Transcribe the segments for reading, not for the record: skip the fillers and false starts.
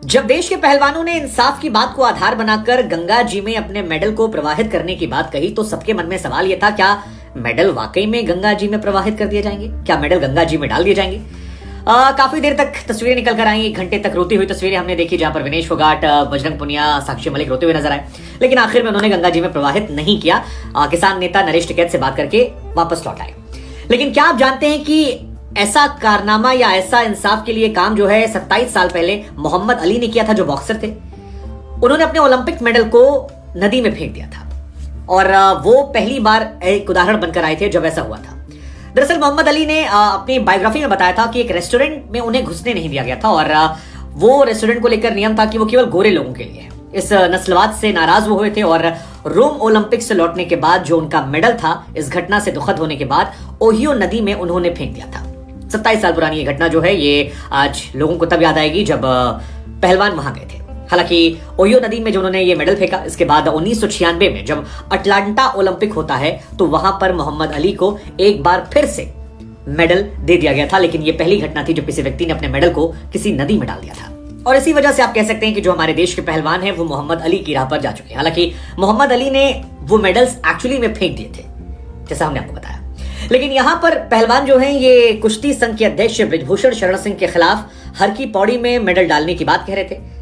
जब देश के पहलवानों ने इंसाफ की बात को आधार बनाकर गंगा जी में अपने मेडल को प्रवाहित करने की बात कही तो सबके मन में सवाल यह था, क्या मेडल वाकई में गंगा जी में प्रवाहित कर दिए जाएंगे? क्या मेडल गंगा जी में डाल दिए जाएंगे? काफी देर तक तस्वीरें निकल कर आई, 1 घंटे तक रोती हुई तस्वीरें हमने देखी, जहां पर विनेश फोगाट, बजरंग पुनिया, साक्षी मलिक रोते हुए नजर आए। लेकिन आखिर में उन्होंने गंगा जी में प्रवाहित नहीं किया। किसान नेता नरेश टिकैत से बात करके वापस लौट आए। लेकिन क्या आप जानते हैं कि ऐसा कारनामा या ऐसा इंसाफ के लिए काम जो है 27 साल पहले मोहम्मद अली ने किया था, जो बॉक्सर थे। उन्होंने अपने ओलंपिक मेडल को नदी में फेंक दिया था और वो पहली बार एक उदाहरण बनकर आए थे जब ऐसा हुआ था। दरअसल मोहम्मद अली ने अपनी बायोग्राफी में बताया था कि एक रेस्टोरेंट में उन्हें घुसने नहीं दिया गया था और वो रेस्टोरेंट को लेकर नियम था कि वो केवल गोरे लोगों के लिए है। इस नस्लवाद से नाराज वो हुए थे और रोम ओलंपिक से लौटने के बाद जो उनका मेडल था, इस घटना से दुखद होने के बाद ओहियो नदी में उन्होंने फेंक दिया था। 27 साल पुरानी ये घटना जो है, ये आज लोगों को तब याद आएगी जब पहलवान वहां गए थे। हालांकि ओहियो नदी में जो उन्होंने ये मेडल फेंका, इसके बाद 1996 में जब अटलांटा ओलंपिक होता है तो वहां पर मोहम्मद अली को एक बार फिर से मेडल दे दिया गया था। लेकिन ये पहली घटना थी जब किसी व्यक्ति ने अपने मेडल को किसी नदी में डाल दिया था। और इसी वजह से आप कह सकते हैं कि जो हमारे देश के पहलवान हैं वो मोहम्मद अली की राह पर जा चुके हैं। हालांकि मोहम्मद अली ने वो मेडल्स एक्चुअली में फेंक दिए थे, जैसा हमने आपको बताया। लेकिन यहां पर पहलवान जो हैं, ये कुश्ती संघ के अध्यक्ष बृजभूषण शरण सिंह के खिलाफ हर की पौड़ी में मेडल डालने की बात कह रहे थे।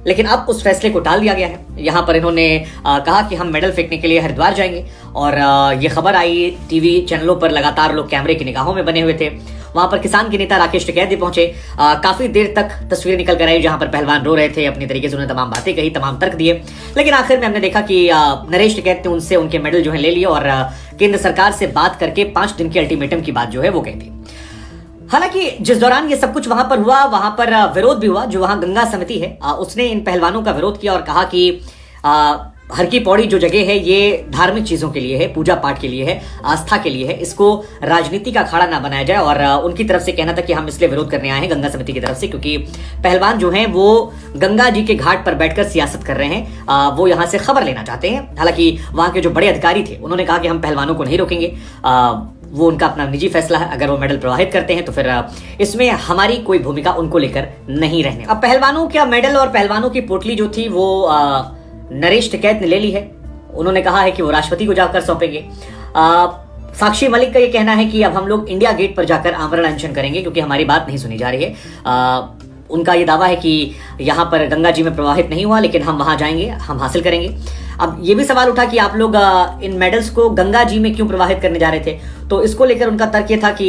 लेकिन अब उस फैसले को टाल दिया गया है। यहां पर इन्होंने कहा कि हम मेडल फेंकने के लिए हरिद्वार जाएंगे और ये खबर आई, टीवी चैनलों पर लगातार लोग कैमरे की निगाहों में बने हुए थे। वहां पर किसान के नेता राकेश टिकैत भी पहुंचे। काफी देर तक तस्वीरें निकल कर आई जहां पर पहलवान रो रहे थे, अपनी तरीके से उन्होंने तमाम बातें कही, तमाम तर्क दिए। लेकिन आखिर में हमने देखा कि नरेश टिकैत ने उनसे उनके मेडल जो है ले लिए और केंद्र सरकार से बात करके 5 दिन के अल्टीमेटम की बात जो है वो कही थी। हालांकि जिस दौरान ये सब कुछ वहां पर हुआ, वहां पर विरोध भी हुआ। जो वहां गंगा समिति है, उसने इन पहलवानों का विरोध किया और कहा कि हर की पौड़ी जो जगह है ये धार्मिक चीजों के लिए है, पूजा पाठ के लिए है, आस्था के लिए है, इसको राजनीति का अखाड़ा ना बनाया जाए। और उनकी तरफ से कहना था कि हम इसलिए विरोध करने आए हैं गंगा समिति की तरफ से, क्योंकि पहलवान जो हैं वो गंगा जी के घाट पर बैठकर सियासत कर रहे हैं, वो यहाँ से खबर लेना चाहते हैं। हालांकि वहां के जो बड़े अधिकारी थे उन्होंने कहा कि हम पहलवानों को नहीं रोकेंगे, वो उनका अपना निजी फैसला है। अगर वो मेडल प्रवाहित करते हैं तो फिर इसमें हमारी कोई भूमिका उनको लेकर नहीं रहने। अब पहलवानों का मेडल और पहलवानों की पोटली जो थी वो नरेश टिकैत ने ले ली है। उन्होंने कहा है कि वो राष्ट्रपति को जाकर सौंपेंगे। साक्षी मलिक का ये कहना है कि अब हम लोग इंडिया गेट पर जाकर आमरण अनशन करेंगे क्योंकि हमारी बात नहीं सुनी जा रही है। उनका ये दावा है कि यहाँ पर गंगा जी में प्रवाहित नहीं हुआ, लेकिन हम वहां जाएंगे, हम हासिल करेंगे। अब ये भी सवाल उठा कि आप लोग इन मेडल्स को गंगा जी में क्यों प्रवाहित करने जा रहे थे। तो इसको लेकर उनका तर्क ये था कि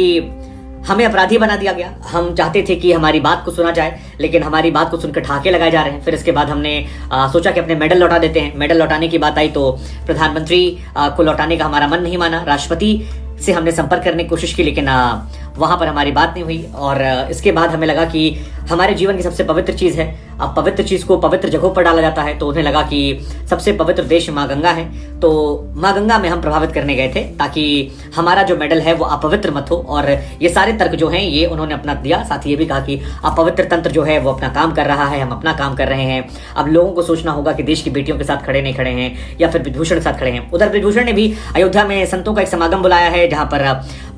हमें अपराधी बना दिया गया। हम चाहते थे कि हमारी बात को सुना जाए, लेकिन हमारी बात को सुनकर ठाके लगाए जा रहे हैं। फिर इसके बाद हमने सोचा कि अपने मेडल लौटा देते हैं। मेडल लौटाने की बात आई तो प्रधानमंत्री को लौटाने का हमारा मन नहीं माना। राष्ट्रपति से हमने संपर्क करने की कोशिश की, लेकिन वहां पर हमारी बात नहीं हुई। और इसके बाद हमें लगा कि हमारे जीवन की सबसे पवित्र चीज है, अब पवित्र चीज को पवित्र जगहों पर डाला जाता है। तो उन्हें लगा कि सबसे पवित्र देश माँ गंगा है, तो माँ गंगा में हम प्रभावित करने गए थे ताकि हमारा जो मेडल है वो अपवित्र मत हो। और ये सारे तर्क जो हैं ये उन्होंने अपना दिया। साथ ही ये भी कहा कि अपवित्र तंत्र जो है वो अपना काम कर रहा है, हम अपना काम कर रहे हैं। अब लोगों को सोचना होगा कि देश की बेटियों के साथ खड़े नहीं खड़े हैं या फिर बृजभूषण के साथ खड़े हैं। उधर बृजभूषण ने भी अयोध्या में संतों का एक समागम बुलाया है, जहां पर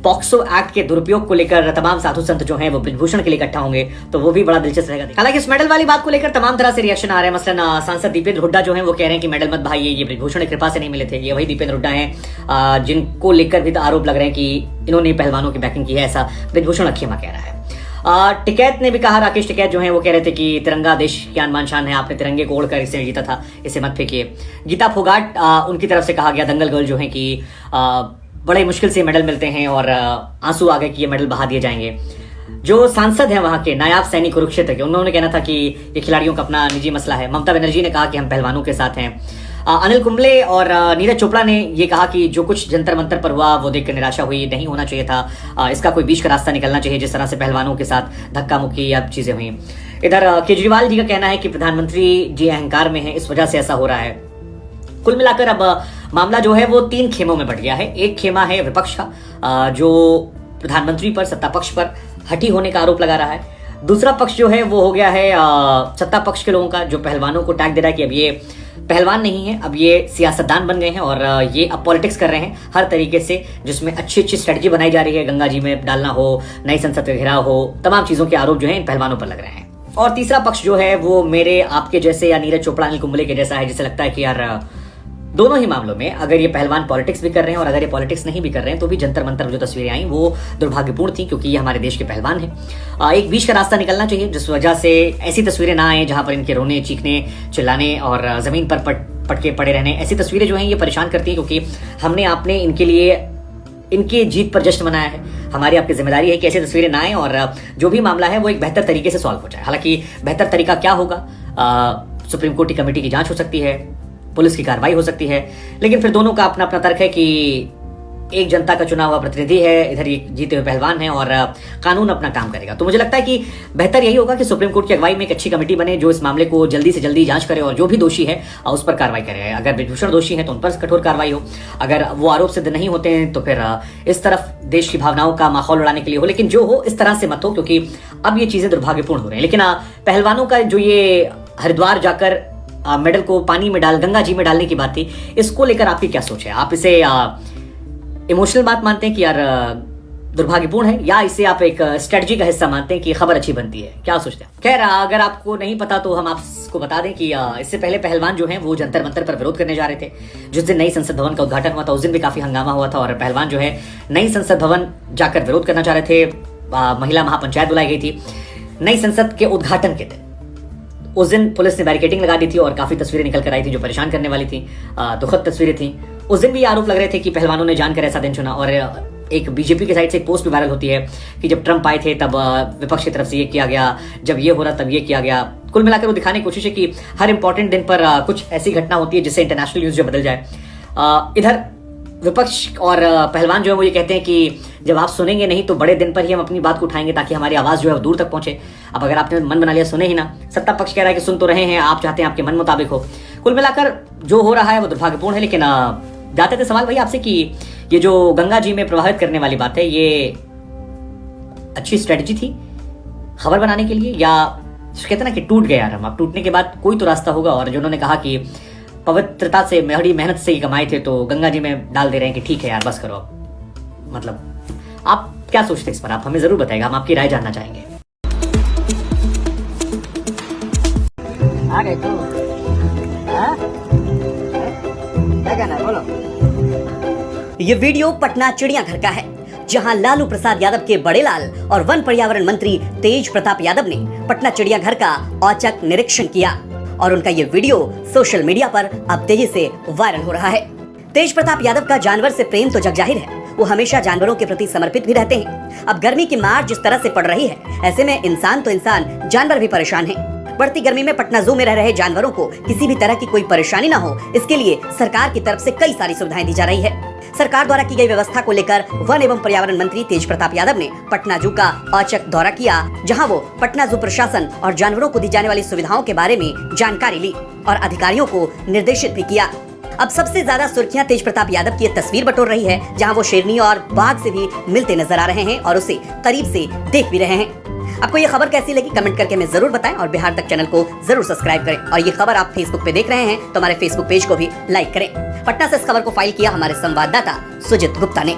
पॉक्सो एक्ट के दुरुपयोग को लेकर तमाम साधु संत जो हैं वो बृजभूषण के लिए इकट्ठा होंगे, तो वो भी बड़ा दिलचस्प रहेगा। हालांकि इस मेडल वाली बात को लेकर तमाम तरह से रिएक्शन आ रहे हैं। मसलन सांसद दीपेंद्र हुड्डा जो हैं वो कह रहे हैं कि मेडल मत भाई, ये बृजभूषण की कृपा से नहीं मिले थे। ये वही दीपेंद्र हुड्डा हैं जिनको लेकर भी आरोप लग रहे हैं कि इन्होंने पहलवानों की बैकिंग की है, ऐसा बृजभूषण अखीमा कह रहा है। टिकैत ने भी कहा, राकेश टिकैत जो है वो कह रहे थे कि तिरंगा देश की आन बान शान है, आपने तिरंगे को ओढ़कर इसे जीता था, इसे मत फेंकिए। गीता फोगाट उनकी तरफ से कहा गया, दंगल गर्ल जो है कि बड़े मुश्किल से मेडल मिलते हैं और आंसू आ गए कि ये मेडल बहा दिए जाएंगे। जो सांसद हैं वहां के नायाब सैनिक कुरुक्षेत्र के, उन्होंने कहना था कि ये खिलाड़ियों का अपना निजी मसला है। ममता बनर्जी ने कहा कि हम पहलवानों के साथ हैं। अनिल कुंबले और नीरज चोपड़ा ने ये कहा कि जो कुछ जंतर मंतर पर हुआ वो देखकर निराशा हुई, नहीं होना चाहिए था, इसका कोई बीच का रास्ता निकलना चाहिए, जिस तरह से पहलवानों के साथ धक्का मुक्की या चीजें हुई। इधर केजरीवाल जी का कहना है कि प्रधानमंत्री जी अहंकार में है, इस वजह से ऐसा हो रहा है। कुल मिलाकर अब मामला जो है वो 3 खेमों में बट गया है। एक खेमा है विपक्ष का, जो प्रधानमंत्री पर, सत्ता पक्ष पर हठी होने का आरोप लगा रहा है। दूसरा पक्ष जो है वो हो गया है सत्ता पक्ष के लोगों का, जो पहलवानों को टैग दे रहा है कि अब ये पहलवान नहीं है, अब ये सियासतदान बन गए हैं और ये अब पॉलिटिक्स कर रहे हैं हर तरीके से, जिसमें अच्छी अच्छी स्ट्रेटजी बनाई जा रही है, गंगा जी में डालना हो, नई संसद का घेराव हो, तमाम चीजों के आरोप जो है इन पहलवानों पर लग रहे हैं। और तीसरा पक्ष जो है वो मेरे आपके जैसे या नीरज चोपड़ा अनिल कुंबले के जैसा है, जिसे लगता है कि यार दोनों ही मामलों में अगर ये पहलवान पॉलिटिक्स भी कर रहे हैं और अगर ये पॉलिटिक्स नहीं भी कर रहे हैं तो भी जंतर मंतर जो तस्वीरें आई वो दुर्भाग्यपूर्ण थी, क्योंकि ये हमारे देश के पहलवान हैं। एक बीच का रास्ता निकलना चाहिए जिस वजह से ऐसी तस्वीरें ना आए जहां पर इनके रोने, चीखने, चिल्लाने और जमीन पर पटके पड़े रहने, ऐसी तस्वीरें जो हैं ये परेशान करती हैं, क्योंकि हमने आपने इनके लिए इनकी जीत पर जश्न मनाया है। हमारी आपकी जिम्मेदारी है कि ऐसी तस्वीरें ना आए और जो भी मामला है वो एक बेहतर तरीके से सॉल्व हो जाए। हालांकि बेहतर तरीका क्या होगा, सुप्रीम कोर्ट की कमेटी की जांच हो सकती है, पुलिस की कार्रवाई हो सकती है, लेकिन फिर दोनों का अपना अपना तर्क है कि एक जनता का चुना हुआ प्रतिनिधि है, इधर ये जीते हुए पहलवान है और कानून अपना काम करेगा। तो मुझे लगता है कि बेहतर यही होगा कि सुप्रीम कोर्ट की अगुवाई में एक अच्छी कमेटी बने जो इस मामले को जल्दी से जल्दी जांच करे और जो भी दोषी है उस पर कार्रवाई करे। अगर ब्रिजभूषण दोषी है तो उन पर कठोर कार्रवाई हो, अगर वो आरोप सिद्ध नहीं होते हैं तो फिर इस तरफ देश की भावनाओं का माहौल उड़ाने के लिए हो, लेकिन जो हो इस तरह से मत हो, क्योंकि अब ये चीजें दुर्भाग्यपूर्ण हो रही हैं। लेकिन पहलवानों का जो ये हरिद्वार जाकर मेडल को पानी में गंगा जी में डालने की बात थी, इसको लेकर आपकी क्या सोच है? आप इसे इमोशनल बात मानते हैं कि यार दुर्भाग्यपूर्ण है, या इसे आप एक स्ट्रेटजी का हिस्सा मानते हैं कि खबर अच्छी बनती है? क्या सोचते हैं? खैर, अगर आपको नहीं पता तो हम आपको बता दें कि इससे पहले पहलवान जो हैं वो जंतर मंतर पर विरोध करने जा रहे थे। जिस दिन नई संसद भवन का उद्घाटन हुआ था उस दिन भी काफी हंगामा हुआ था और पहलवान जो है नई संसद भवन जाकर विरोध करना चाह रहे थे। महिला महापंचायत बुलाई गई थी नई संसद के उद्घाटन के दिन। उस दिन पुलिस ने बैरिकेडिंग लगा दी थी और काफी तस्वीरें निकल कर आई थी जो परेशान करने वाली थी, दुखद तस्वीरें थी। उस दिन भी आरोप लग रहे थे कि पहलवानों ने जानकर ऐसा दिन चुना, और एक बीजेपी की साइड से एक पोस्ट भी वायरल होती है कि जब ट्रंप आए थे तब विपक्ष की तरफ से ये किया गया, जब ये हो रहा तब ये किया गया। कुल मिलाकर वो दिखाने की कोशिश है कि हर इंपॉर्टेंट दिन पर कुछ ऐसी घटना होती है जिससे इंटरनेशनल न्यूज जो बदल जाए। इधर विपक्ष और पहलवान जो है वो ये कहते हैं कि जब आप सुनेंगे नहीं तो बड़े दिन पर ही हम अपनी बात को उठाएंगे ताकि हमारी आवाज जो है वो दूर तक पहुंचे। अब अगर आपने मन बना लिया सुने ही ना, सत्ता पक्ष कह रहा है कि सुन तो रहे हैं, आप चाहते हैं आपके मन मुताबिक हो। कुल मिलाकर जो हो रहा है वो दुर्भाग्यपूर्ण है। लेकिन जाते थे सवाल भाई आपसे कि ये जो गंगा जी में प्रवाहित करने वाली बात है, ये अच्छी स्ट्रेटजी थी खबर बनाने के लिए, या कहते हैं ना कि टूट गया हम, अब टूटने के बाद कोई तो रास्ता होगा। और जिन्होंने कहा कि पवित्रता से, बड़ी मेहनत से ही कमाए थे तो गंगा जी में डाल दे रहे हैं कि ठीक है यार बस करो अब। मतलब आप क्या सोचते हैं इस पर? आप हमें जरूर बताएगा, हम आपकी राय जानना चाहेंगे। आ गए तो क्या कहना है बोलो। ये वीडियो पटना चिड़ियाघर का है, जहां लालू प्रसाद यादव के बड़े लाल और वन पर्यावरण मंत्री तेज प्रताप यादव ने पटना चिड़ियाघर का औचक निरीक्षण किया और उनका ये वीडियो सोशल मीडिया पर अब तेजी से वायरल हो रहा है। तेज प्रताप यादव का जानवर से प्रेम तो जग जाहिर है, वो हमेशा जानवरों के प्रति समर्पित भी रहते हैं। अब गर्मी की मार जिस तरह से पड़ रही है, ऐसे में इंसान तो इंसान, जानवर भी परेशान हैं। बढ़ती गर्मी में पटना जू में रह रहे जानवरों को किसी भी तरह की कोई परेशानी ना हो, इसके लिए सरकार की तरफ से कई सारी सुविधाएं दी जा रही है। सरकार द्वारा की गई व्यवस्था को लेकर वन एवं पर्यावरण मंत्री तेज प्रताप यादव ने पटना जू का औचक दौरा किया, जहां वो पटना जू प्रशासन और जानवरों को दी जाने वाली सुविधाओं के बारे में जानकारी ली और अधिकारियों को निर्देशित भी किया। अब सबसे ज्यादा सुर्खियां तेज प्रताप यादव की एक तस्वीर बटोर रही है, जहां वो शेरनी और बाघ से भी मिलते नजर आ रहे हैं और उसे करीब से देख भी रहे हैं। आपको ये खबर कैसी लगी कमेंट करके हमें जरूर बताएं और बिहार तक चैनल को जरूर सब्सक्राइब करें। और ये खबर आप फेसबुक पे देख रहे हैं तो हमारे फेसबुक पेज को भी लाइक करें। पटना से इस खबर को फाइल किया हमारे संवाददाता सुजित गुप्ता ने।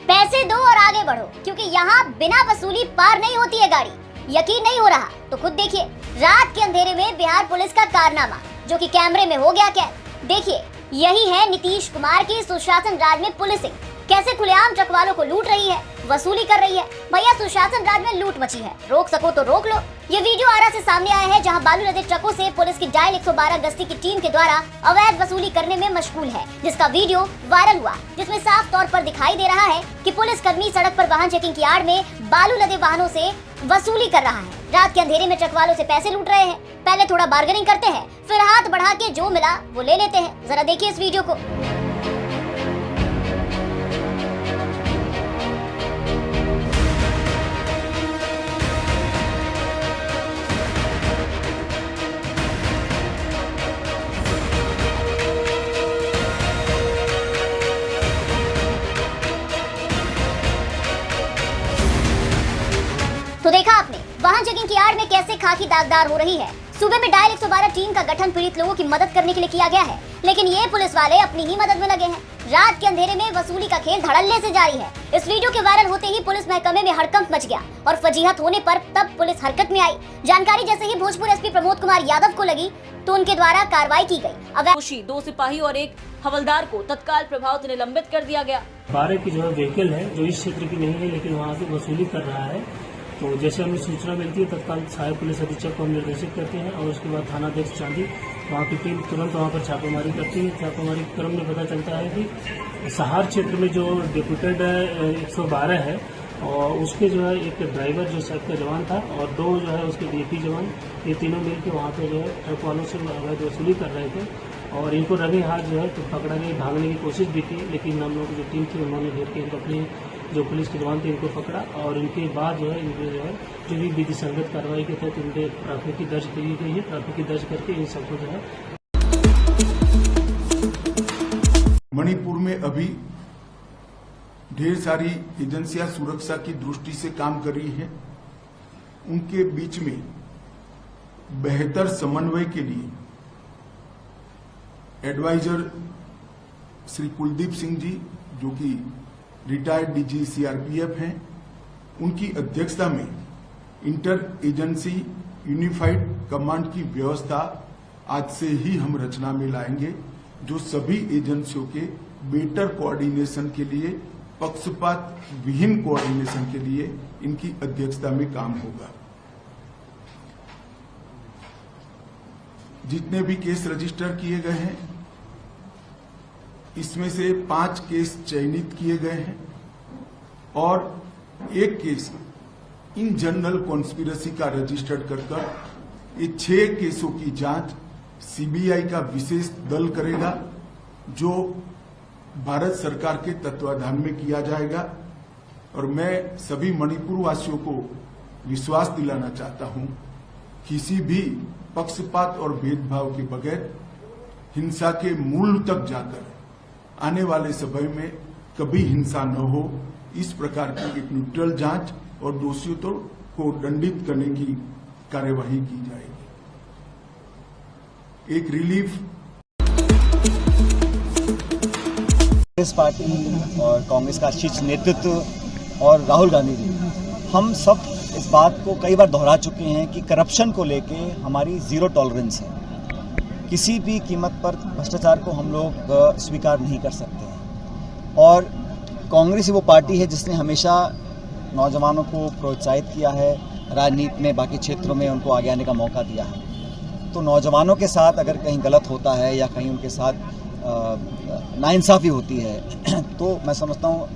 पैसे दो और आगे बढ़ो, क्योंकि यहाँ बिना वसूली पार नहीं होती है गाड़ी। यकीन नहीं हो रहा तो खुद देखिए, रात के अंधेरे में बिहार पुलिस का कारनामा जो कि कैमरे में हो गया कैद। देखिए, यही है नीतीश कुमार की सुशासन राज में पुलिसिंग, कैसे खुलेआम ट्रक वालों को लूट रही है, वसूली कर रही है। भैया सुशासन राज में लूट मची है, रोक सको तो रोक लो। ये वीडियो आरा से सामने आया है, जहां बालू लदे ट्रकों से पुलिस की डायल 112 गश्ती की टीम के द्वारा अवैध वसूली करने में मशगूल है, जिसका वीडियो वायरल हुआ, जिसमें साफ तौर पर दिखाई दे रहा है कि पुलिस कर्मी सड़क पर वाहन चेकिंग की आड़ में बालू लदे वाहनों से वसूली कर रहा है। रात के अंधेरे में ट्रक वालों से पैसे लूट रहे हैं। पहले थोड़ा बार्गेनिंग करते हैं, फिर हाथ बढ़ा के जो मिला वो ले लेते हैं। जरा देखिए इस वीडियो को। तो देखा आपने वाहन चेकिंग की आड़ में कैसे खाकी दागदार हो रही है। सूबे में डायल 112 टीम का गठन पीड़ित लोगों की मदद करने के लिए किया गया है, लेकिन ये पुलिस वाले अपनी ही मदद में लगे हैं। रात के अंधेरे में वसूली का खेल धड़ल्ले से जारी है। इस वीडियो के वायरल होते ही पुलिस महकमे में हड़कंप मच गया और फजीहत होने पर तब पुलिस हरकत में आई। जानकारी जैसे ही भोजपुर एसपी प्रमोद कुमार यादव को लगी तो उनके द्वारा कार्रवाई की गई। अब दोषी 2 सिपाही और 1 हवलदार को तत्काल प्रभाव से निलंबित कर दिया गया। 12 की जो है व्हीकल है जो इस क्षेत्र की नहीं है लेकिन वहाँ से वसूली कर रहा है, तो जैसे हमें सूचना मिलती है तत्काल सहायक पुलिस अधीक्षक को हम निर्देशित करते हैं और उसके बाद थानाध्यक्ष चांदी वहाँ की टीम तुरंत वहाँ पर छापेमारी करती है। छापेमारी के क्रम में पता चलता है कि सहार क्षेत्र में जो डिप्यूटेड 112 है और उसके जो है एक ड्राइवर जो सैप का जवान था और 2 जो है उसके डीएपी जवान, ये तीनों मिल के वहाँ पे जो है ट्रक वालों से अवैध वसूली कर रहे थे और इनको रंगे हाथ जो है तो पकड़ा गया। भागने की कोशिश भी की लेकिन हम लोग जो टीम थी उन्होंने घेर के अपने जो पुलिस के जवान थे इनको पकड़ा और इनके बाद जो है इनके जो है जो भी विधि संगत कार्रवाई के तहत इनके प्राथमिकी दर्ज की गई है। प्राथमिकी दर्ज करके इन सबको जो है मणिपुर में अभी ढेर सारी एजेंसियां सुरक्षा की दृष्टि से काम कर रही हैं। उनके बीच में बेहतर समन्वय के लिए एडवाइजर श्री कुलदीप सिंह जी जो कि रिटायर्ड डीजी सीआरपीएफ हैं, उनकी अध्यक्षता में इंटर एजेंसी यूनिफाइड कमांड की व्यवस्था आज से ही हम रचना में लाएंगे, जो सभी एजेंसियों के बेटर कोऑर्डिनेशन के लिए, पक्षपात विहीन कोऑर्डिनेशन के लिए इनकी अध्यक्षता में काम होगा। जितने भी केस रजिस्टर किए गए हैं इसमें से 5 केस चयनित किए गए हैं और 1 केस इन जनरल कॉन्स्पिरेसी का रजिस्टर्ड कर ये 6 केसों की जांच सीबीआई का विशेष दल करेगा, जो भारत सरकार के तत्वाधान में किया जाएगा। और मैं सभी मणिपुर वासियों को विश्वास दिलाना चाहता हूं, किसी भी पक्षपात और भेदभाव के बगैर हिंसा के मूल तक जाकर आने वाले समय में कभी हिंसा न हो, इस प्रकार की एक न्यूट्रल जांच और दोषियों को दंडित करने की कार्यवाही की जाएगी। एक रिलीफ कांग्रेस पार्टी और कांग्रेस का शीर्ष नेतृत्व और राहुल गांधी जी, हम सब इस बात को कई बार दोहरा चुके हैं कि करप्शन को लेके हमारी जीरो टॉलरेंस है। किसी भी कीमत पर भ्रष्टाचार को हम लोग स्वीकार नहीं कर सकते हैं और कांग्रेस ही वो पार्टी है जिसने हमेशा नौजवानों को प्रोत्साहित किया है, राजनीति में बाकी क्षेत्रों में उनको आगे आने का मौका दिया है। तो नौजवानों के साथ अगर कहीं गलत होता है या कहीं उनके साथ नाइंसाफ़ी होती है तो मैं समझता हूँ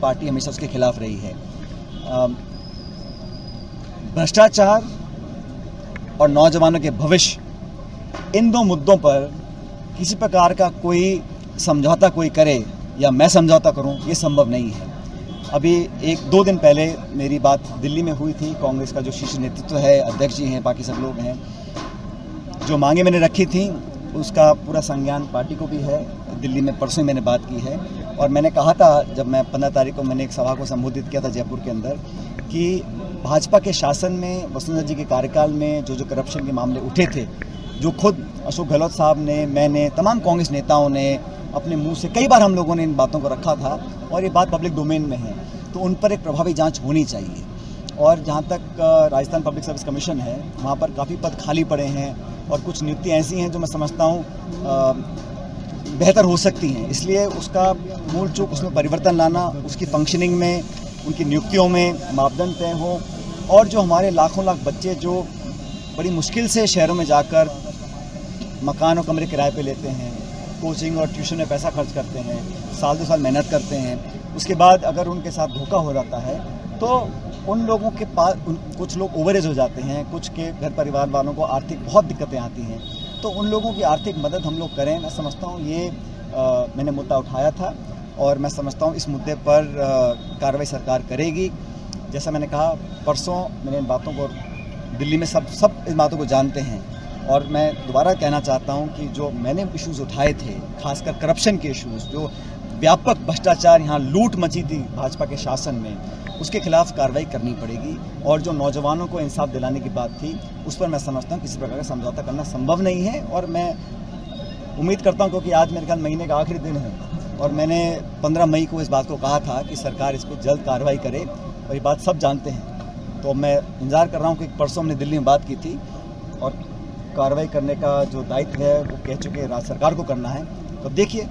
पार्टी हमेशा उसके खिलाफ रही है। भ्रष्टाचार और नौजवानों के भविष्य, इन 2 मुद्दों पर किसी प्रकार का कोई समझौता कोई करे या मैं समझौता करूं, ये संभव नहीं है। अभी 1-2 दिन पहले मेरी बात दिल्ली में हुई थी। कांग्रेस का जो शीर्ष नेतृत्व है, अध्यक्ष जी हैं, बाकी सब लोग हैं, जो मांगे मैंने रखी थी उसका पूरा संज्ञान पार्टी को भी है। दिल्ली में परसों मैंने बात की है और मैंने कहा था, जब मैं 15 तारीख को मैंने एक सभा को संबोधित किया था जयपुर के अंदर, कि भाजपा के शासन में वसुंधरा जी के कार्यकाल में जो करप्शन के मामले उठे थे, जो खुद अशोक गहलोत साहब ने, मैंने, तमाम कांग्रेस नेताओं ने अपने मुंह से कई बार हम लोगों ने इन बातों को रखा था और ये बात पब्लिक डोमेन में है, तो उन पर एक प्रभावी जांच होनी चाहिए। और जहाँ तक राजस्थान पब्लिक सर्विस कमीशन है, वहाँ पर काफ़ी पद खाली पड़े हैं और कुछ नियुक्तियाँ ऐसी हैं जो मैं समझता हूँ बेहतर हो सकती हैं। इसलिए उसका मूल चूक उसमें परिवर्तन लाना, उसकी फंक्शनिंग में, उनकी नियुक्तियों में मापदंड तय हो और जो हमारे लाखों लाख बच्चे जो बड़ी मुश्किल से शहरों में जाकर मकान और कमरे किराए पे लेते हैं, कोचिंग और ट्यूशन में पैसा खर्च करते हैं, साल 2 साल मेहनत करते हैं, उसके बाद अगर उनके साथ धोखा हो जाता है तो उन लोगों के पास कुछ लोग ओवरेज हो जाते हैं, कुछ के घर परिवार वालों को आर्थिक बहुत दिक्कतें आती हैं, तो उन लोगों की आर्थिक मदद हम लोग करें। मैं समझता हूँ ये मैंने मुद्दा उठाया था और मैं समझता हूँ इस मुद्दे पर कार्रवाई सरकार करेगी। जैसा मैंने कहा, परसों मैंने इन बातों को दिल्ली में सब इन बातों को जानते हैं और मैं दोबारा कहना चाहता हूं कि जो मैंने इश्यूज़ उठाए थे, खासकर करप्शन के इश्यूज़, जो व्यापक भ्रष्टाचार, यहाँ लूट मची थी भाजपा के शासन में, उसके खिलाफ कार्रवाई करनी पड़ेगी। और जो नौजवानों को इंसाफ दिलाने की बात थी, उस पर मैं समझता हूँ किसी प्रकार का समझौता करना संभव नहीं है। और मैं उम्मीद करता हूँ, क्योंकि आज मेरे ख्याल महीने का आखिरी दिन है और मैंने 15 मई को इस बात को कहा था कि सरकार इस पर जल्द कार्रवाई करे, और ये बात सब जानते हैं। तो मैं इंतज़ार कर रहा हूँ कि परसों हमने दिल्ली में बात की थी और कार्रवाई करने का जो दायित्व है वो कह चुके हैं राज्य सरकार को करना है। तो देखिए